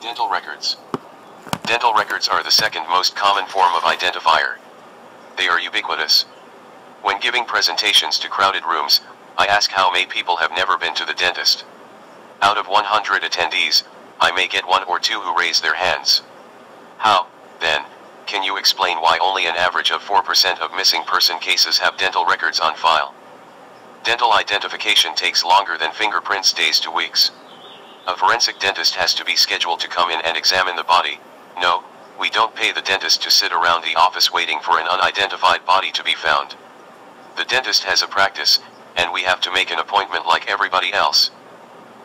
Dental records. Dental records are the second most common form of identifier. They are ubiquitous. When giving presentations to crowded rooms, I ask how many people have never been to the dentist. Out of 100 attendees, I may get 1 or 2 who raise their hands. How, then, can you explain why only an average of 4% of missing person cases have dental records on file? Dental identification takes longer than fingerprints, days to weeks. A forensic dentist has to be scheduled to come in and examine the body. No, we don't pay the dentist to sit around the office waiting for an unidentified body to be found. The dentist has a practice, and we have to make an appointment like everybody else.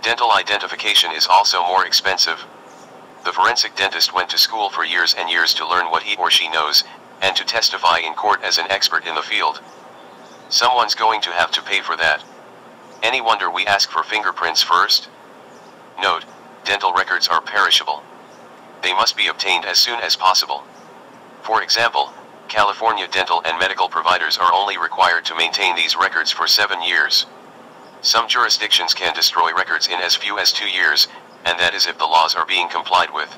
Dental identification is also more expensive. The forensic dentist went to school for years and years to learn what he or she knows, and to testify in court as an expert in the field. Someone's going to have to pay for that. Any wonder we ask for fingerprints first? Note, dental records are perishable. They must be obtained as soon as possible. For example, California dental and medical providers are only required to maintain these records for 7 years. Some jurisdictions can destroy records in as few as 2 years, and that is if the laws are being complied with.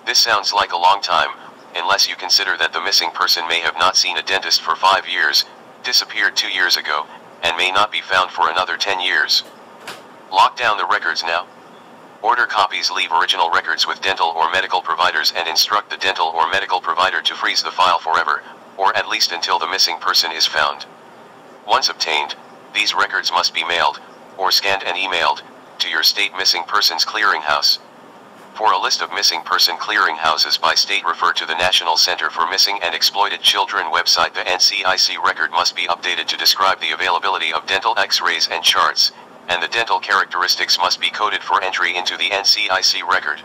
This sounds like a long time, unless you consider that the missing person may have not seen a dentist for 5 years, disappeared 2 years ago, and may not be found for another 10 years. Lock down the records now. Order copies, leave original records with dental or medical providers, and instruct the dental or medical provider to freeze the file forever, or at least until the missing person is found. Once obtained, these records must be mailed, or scanned and emailed, to your state missing persons clearinghouse. For a list of missing person clearinghouses by state, refer to the National Center for Missing and Exploited Children website. The NCIC record must be updated to describe the availability of dental x-rays and charts, and the dental characteristics must be coded for entry into the NCIC record.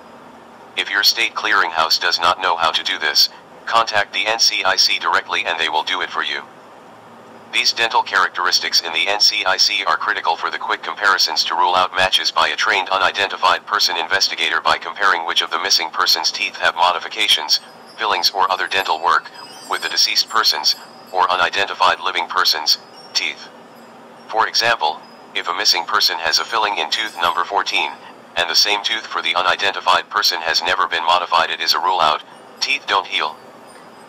If your state clearinghouse does not know how to do this, contact the NCIC directly and they will do it for you. These dental characteristics in the NCIC are critical for the quick comparisons to rule out matches by a trained unidentified person investigator by comparing which of the missing person's teeth have modifications, fillings or other dental work, with the deceased person's, or unidentified living person's, teeth. For example, if a missing person has a filling in tooth number 14, and the same tooth for the unidentified person has never been modified, it is a rule out, teeth don't heal.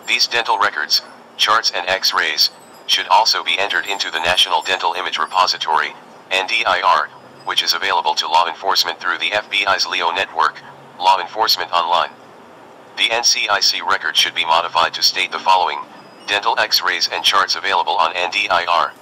These dental records, charts and x-rays, should also be entered into the National Dental Image Repository, NDIR, which is available to law enforcement through the FBI's LEO network, Law Enforcement Online. The NCIC record should be modified to state the following: dental x-rays and charts available on NDIR.